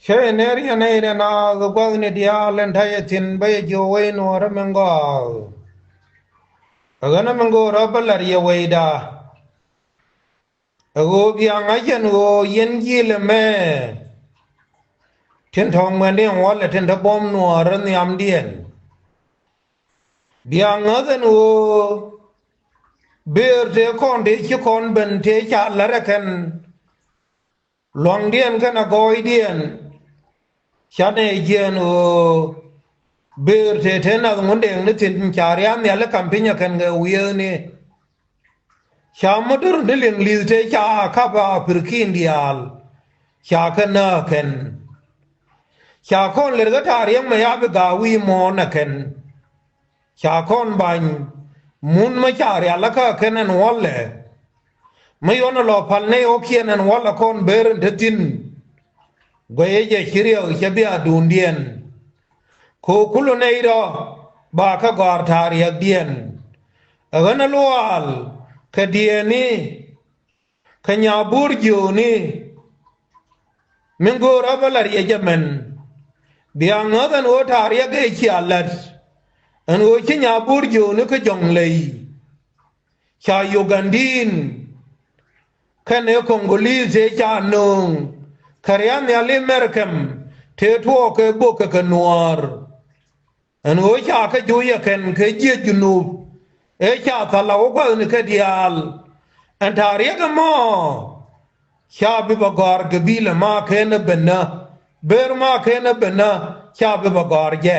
Che neri nei na gwa ne dia len thai tin ba jo we no ra mengo agana mengo ra balar ye we da ago bia nga yen go yen gi le me tin thong ma ne wa le tin da bom no ra ni am dien bia nga den wo ber de kon de chi kon ben te cha la ra ken long dien kana goi dien cha ne yen o ber te te na ngonde ne tin chariam ya le kampinya kan ga wiye ne cha motor de len li te cha ka ba pirkin dial cha kana ken cha kon le ga tariam ma ya be ga wi mo na ken cha kon ban mun ma chari ala ka ken en wolle ma yono lo pal ne o kien en wolla kon ber de tin goye je chiriyo che bi adundien ko kulu ne ro ba ka gor tariya dien agana loal ka dieni ka nyabur joni min go rabalar ya jamen biangadan o tariya ge chi alat an o chi nyabur joni ka jonglei cha yugandin kane kongolese cha nung karyam ya le merkem te to ke bo ke nuar an o cha ka joya ken ke je junub e cha tala o ko ne ke dial an tariya ga mo cha bi bagar gabila ma ken benna ber ma ken benna cha bi bagar je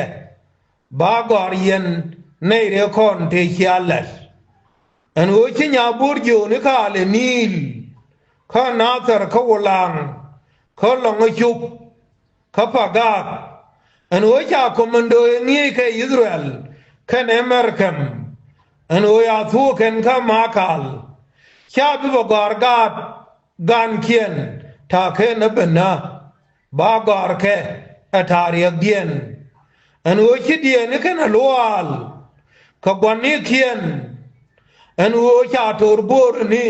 bagar yen ne re kon te chalas an o chi nya burjo ne ka le nil ka natar ka wolang ka long chup ka pagak an o cha komando ni ke Israel kan American an o ya thu ken ka makal cha bi bagar gat gan kien ta ke na bena bagar ke atariya dien an o chi dien ke na loal ka gwani kien an o cha torbor ni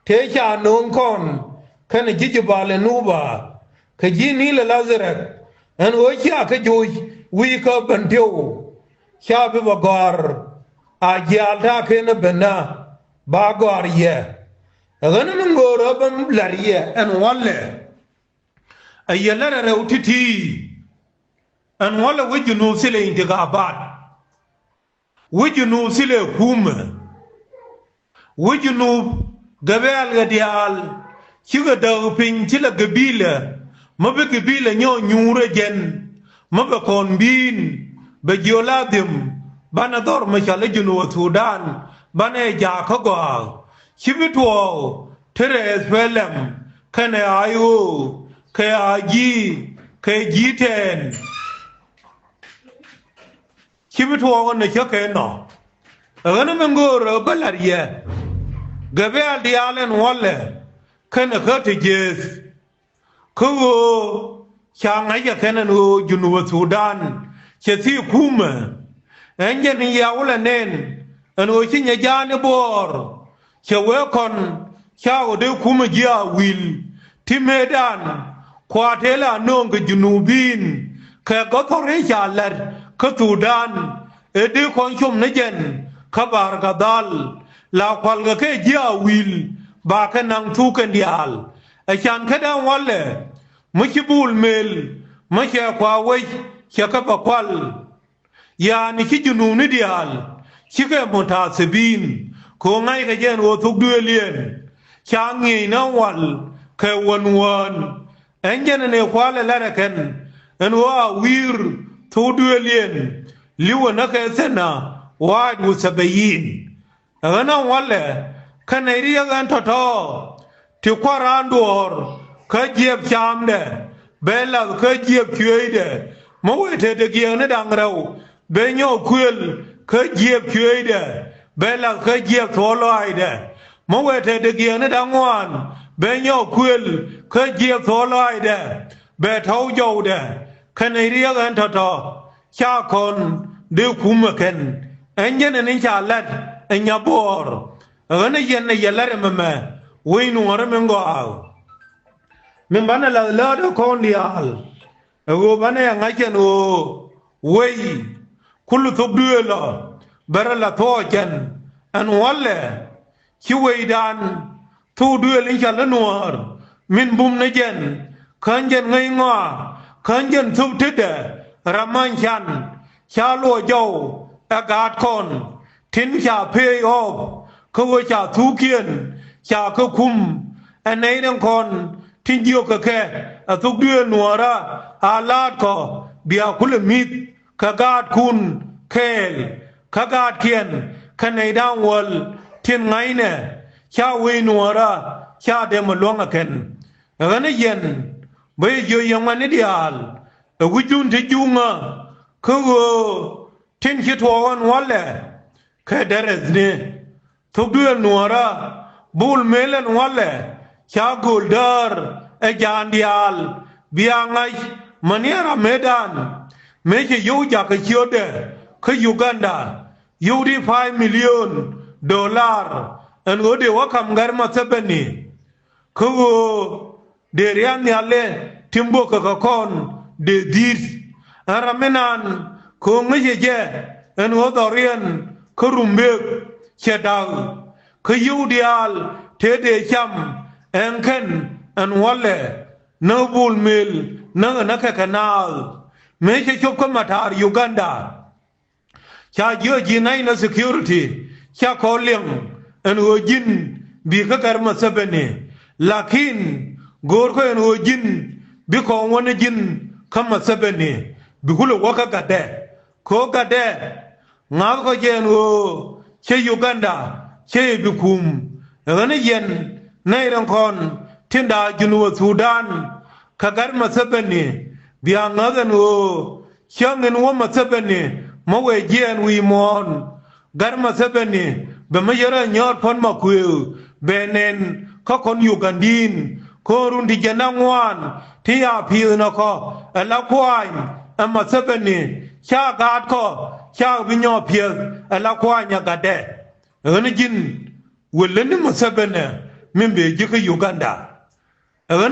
te cha non kon kan jijibale nuba ka ji ni la lazarek an o cha ka juj wi ka bandio cha bi bagar a jalta ke na bena bagar ye agana mangoro bam lariye an walle ayyalara rawtiti an walla wajinu sile intigabat wajinu sile kuma wajinu gabel gadial kiga dawpin tila gabila mabe gabila nyo nyure jen mabe konbin be joladim bana dor mashala junu Sudan bana ja kago kibitwo tere felem kana ayu ke aji ke jiten kibitwo ne chake no agana mengoro balariye gabe dialen walle kana kati jes kuwo changa ya kana no junu Sudan chesi kuma enje ni ya wala nen ano chinya jane bor chewe kon chao de kuma jia wil timedan kwatela nong junubin ka gotore chalar ka Sudan ede kon chum ne jen kabar gadal la kwalga ke jia wil ba ka nang tu kan dial a chan ka dan walle mukibul mel make kwa wai ke ka bakwal yani ki jununi dial kike mutasibin ko ngai ka jen o tuk duelien changi na wal ke won enjen ne kwale la ken en wa wir tu duelien liwa na ka sena wa musabayin agana wale kaneriya gan toto ti kwarandor ka jeb chamde bela ka jeb kyede mo wete de giene dangraw be nyo kwel ka jeb kyede bela ka jeb tholoide mo wete de giene dangwan be nyo kwel ka jeb tholoide be thaw jowde kaneriya gan toto cha kon de kumaken enjene ni cha lat enya bor agana yenne yelare meme winu ngore mengo aw min bana la do kon dial โอ้บ้านเนี่ยไงเจนโอ้เว้ยคุณลุทุบด้วยล่ะบาร์ละท้อเจนอันวันเล่ชิวไอดานทูด้วยลิงจัลนัวร์มินบุมในเจนขันเจนไงงอขันเจนทุบทิดเดรามันชันชาลัวเจ้าอากาศคนทิ้งชาเพย์ออฟเขาว่าชาทุกเขียนชาเขาคุมอันไหนทั้งคนที่เดียวกับแค่ทุกเดือนหนัวระอาลาดก็เบียคุลมิดขกาดคุณเคลขกาดเขียนขในดาววลเทียนไงเนี่ยชาเวนัวระชาเดมลวงกันกันเย็นไปเยอะยังมันเดียลวิจุนที่จุงอ่ะคือทิ้งคิดหัวกันวันแหละแค่เดรสเนี่ยทุกเดือนหนัวระบูลเมลันวันแหละชากูลเดอร์เอจานเดียลเบียงไงมันเนี่ยระเมดันไม่ใช่ยูจากเชียวเดคือยูกันดายูดี$5 millionอันก็เดี๋ยวว่าคำการมาเสพนี่คือเดียร์ยันเนี่ยเลยทิมบุกกับคนเดือดอารามินันคงไม่ใช่เจ้อันก็ต่อเรียนคือรุมเบิกเชดาวคือยูเดียลเทเดชัมเอ็งเคนอันวันเล่นบูลมิลนักแข่งนาลไม่ใช่ชอบคนมาทาร์ยูกันดาชาเยอะจีนใน security ชาขอเลี้ยงอันหัวจินบีก็การมาเสพนี่ลักขินกอร์ก็อันหัวจินบีของวันจินคำมาเสพนี่บีกุลวากกัดเดโคกัดเดงาก็เจนหัวเชยยูกันดาเชยบีคุมอันนี้เย็นในรังคนทินดาจุนวัวสูดานขการมาเสพนี่บีอังงากันหัวเชียงเงินวัวมาเสพนี่มาเวเจนวีมอนการมาเสพนี่เบมยระยอดพ้นมาคุยเบเนนเขาคนอยู่กันดินคนรุ่นที่จะนั่งวันที่อาพีนะเขาแล้วควายมาเสพนี่ชาการเขาชาวิญญาณเพียรแล้วควายเนี่ยกันเด้นี่จินวันเล่นมาเสพนี่มิมเบจิกอยู่กันดา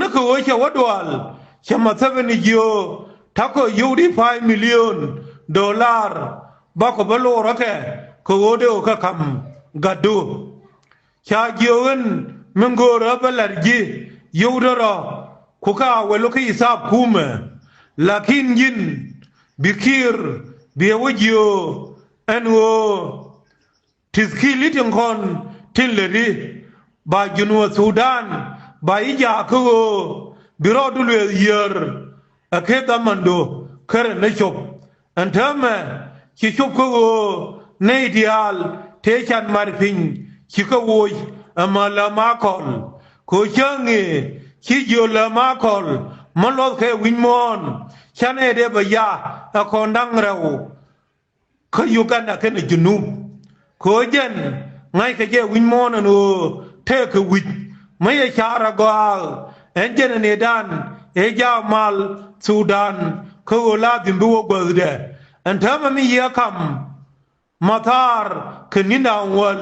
นี่คือว่าชาวดวลชามาเสพนี่จิโอถ้าเขาอยู่ที่$5 millionบ้าก็บลูรักแค่เขาเดียวก็คำกัดดูชาเกี่ยวกันมึงก็รับเป็นหลักจีอยู่ดรอคุก้าเวลุกี้ทราบคุ้มลักขินยินบิคิร์เบียวจิโออันโอทิสกิลิตยังคนทิลเลรีบาจุนวสูดานบาอิจาคูบิรอดุลเยียร์เคตามันดูเครนชบอันเทอมชิชบคูในดิอาลเทชันมาร์ฟิงชิคโวยมาลามาคอลโคชังเอชิโยลามาคอลมันลดแค่วินมอนฉันเอเดบยาอคอนดังเราเขาอยู่กันนะแค่ในจุนุโคเจนไงแค่วินมอนนูเทควิดไม่ใช่ชาระกาลเอ็นเจนเนดันเอจามาลซูดานเขาลาดินบัวเบอร์เดอันเธอมันมีเยอะคำมาทาร์คืนนิดาวล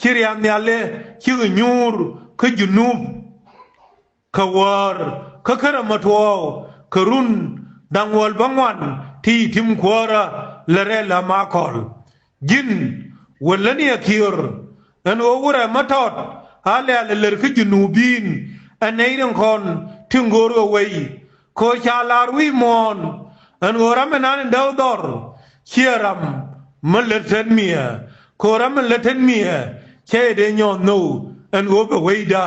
ชิริยามีอะไรชื่อนูร์คือจุนุบขวารคือขรมาทัวครุนดังวลบางวันที่ทิมขวาระละเรลามาคอลยินวันละเนี่ยคิร์อันโอเวอร์มาทอดฮาเลาเลคือจุนูบินอันไหนดังคนถึงโกรเวยโคชาลาร์วิมอนอันโอรามันนันดาวดอร์เชียรัมมันเลทันเมียโครามันเลทันเมียเชเดญอนโนอันโอเปเวดา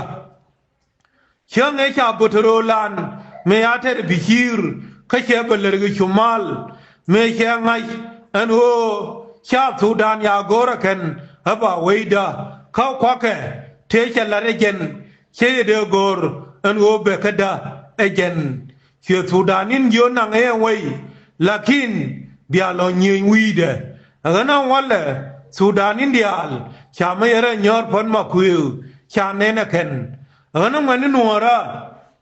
เชียงไอชาบุตรโรลันเมียเทอบิชิร์ขเชเบลร์กชุมาลเมียเชียงไออันโอชาสูดานยาโกระเคนฮับเวดาเขาควักเทเชลาเรเจนเชเดโกร์อันโอเบคดาเอเจนเชียสูดานินโยนังเอเวลักินเบียลอนยิงวีเดกันเอาวันละสูดานินเดียลชาไม่เรยอดพ้นมาคุยชาเนนเคนกันมันนัวระ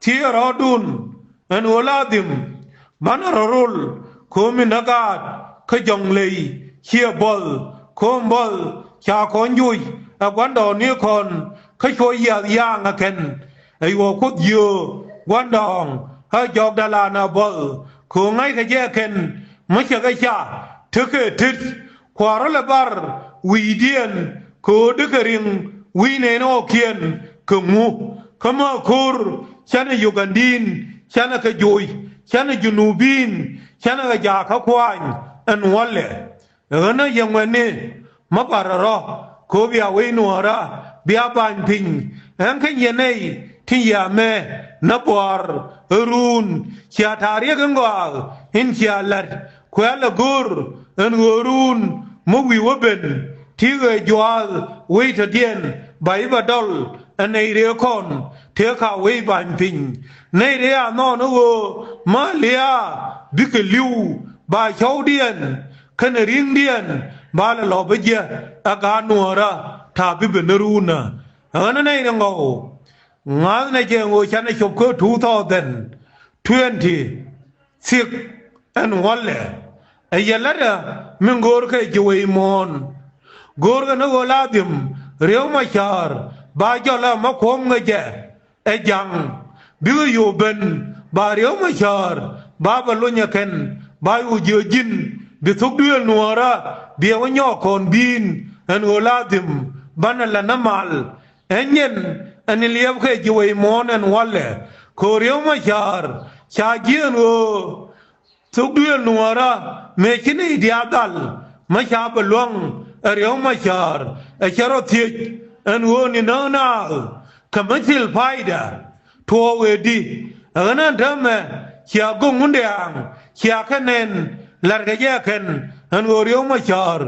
ที่รอดุนอันโอลาดิมมันรอรุลโคมินากาดขจงเลยเชียบอลโคมบอลชาคอนยุยวันดอนนี้คนขช่วยยางเคนไอวอคุดยูวันดองให้จอกดาลานาบอล ko ngai ka je ken macha ga cha tuke tit kwara la bar widian ko dukarin wine no kien ko mu kama kur chana Ugandin chana ka joy chana junubin chana ga ja ka kwan an wale gana yamane mapararo ko biya we nuara biya ban ping an kan yenei tin ya me na por run chia tari kan go hin chia lat ko la gur an run mo wi woben ti ge jwal we ta dien bai ba dol an nei re kon te ka we ban ping nei re a no no ma lia bi ke liu ba chau dien kan ring dien ba la lo ba je aga nuara ta bi ben runa an nei ngo ngang na je ngo chana chop ko 2026 an wale ayalada min gor ka jiwe mon gor ga no ladim rew ma char ba jola ma kom nga je e jang bi yo ben ba rew ma char ba ba lo nya ken ba yu je jin bi thuk duel nuara bi wa nyo kon bin an ladim bana la namal enyen an liab ka jiwe mon an wale ko rew ma char cha jien o thuk duel nuara me kini diadal ma cha ba long rew ma char a charo thi an wo ni na na kamatil faida to we di ana dame cha gungunde ang cha kanen larga ya ken an wo rew ma char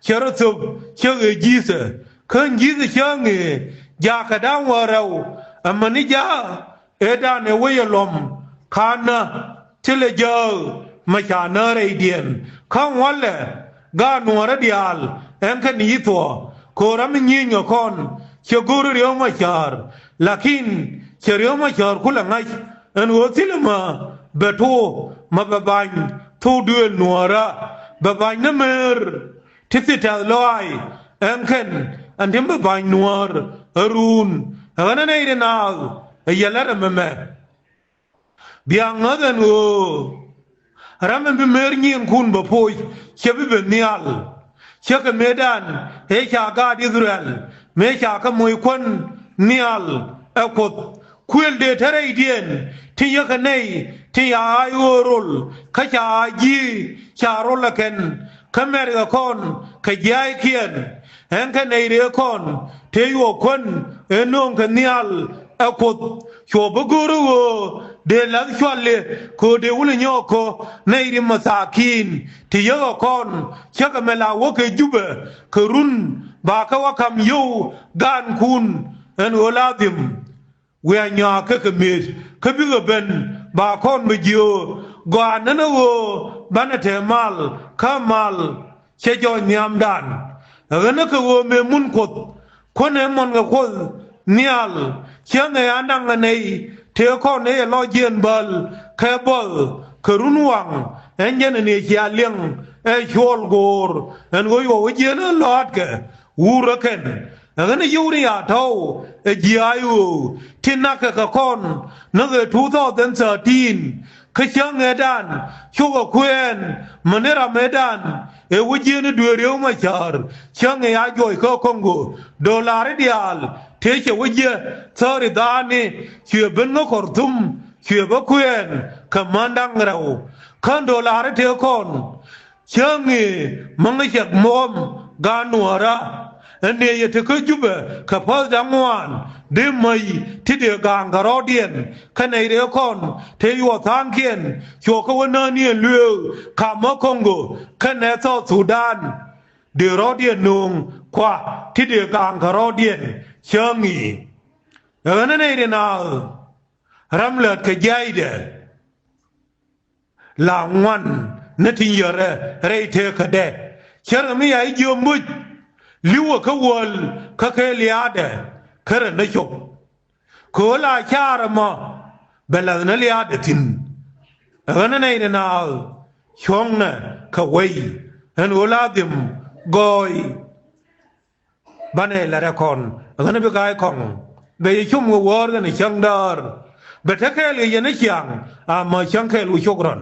charo thuk che jise kan jise change ja ka dan warau amani ja eda ne weyalom kana tile jo ma cha na re dien kan wale ga nuara dial en kan yi to ko ram nyi ngo kon che guru ryo ma char lakin che ryo ma char kula ngai en wo tilma beto ma baban to duel nuara baban na mer tisita loai en kan an dem baban nuar arun ana nei de na yala meme biang ngaden wo ram be mer nyin kun ba poi che be nial che ka medan he cha ga Israel me cha ka moy kon nial akot kuel de tare dien ti ya ka nei ti ya ayorul ka cha ji cha rol ken kamer ga kon ka jai kien en ka nei re kon te yo kon enong ka nial akot cho buguru wo de la chwale ko de wule nyoko nei ri masakin ti yo kon chaka mela wo ke jube kurun ba ka wakam yo gan kun en oladim we anya ka kemit ka bi ben ba kon me jo gwa nana wo banate mal kamal che jo nyam dan gana ka wo me mun kot kone mon ga ko nial chiang e anang nei te ko ne lo jien bal ka bol kurun wang enjen ne chia liang e chol gor en go yo jien lot ke uraken ngane yuri ya tau e jiayu tinaka ka kon na 2013 ka chiang e dan chugo kwen manera medan e wujien duereu ma char chiang e ya joy ko kongo dollar dial te che wuje tsari dani che benno kortum che ba kwen kamandang rau kan dollar te kon chiang e mangajak mom ganuara ane ye te ko jube ka pal dangwan de mai ti de gang garodien kanai re kon te yo thankien cho ko na ni lue ka ma kongo kana so sudan de rodien nung kwa ti de gang garodien changi ana nei de na ramlat ka jaide la ngwan na tin yore re te ka de char mi ai jo mu liwa ka wol ka ke liade kare na chop ko la chara ma bela na liade tin ana nei na chong na ka wei an oladim goy bane la rekon ana be kai kong be chum go wor na chang dar be ta ke le yana chang a ma chang ke lu chokron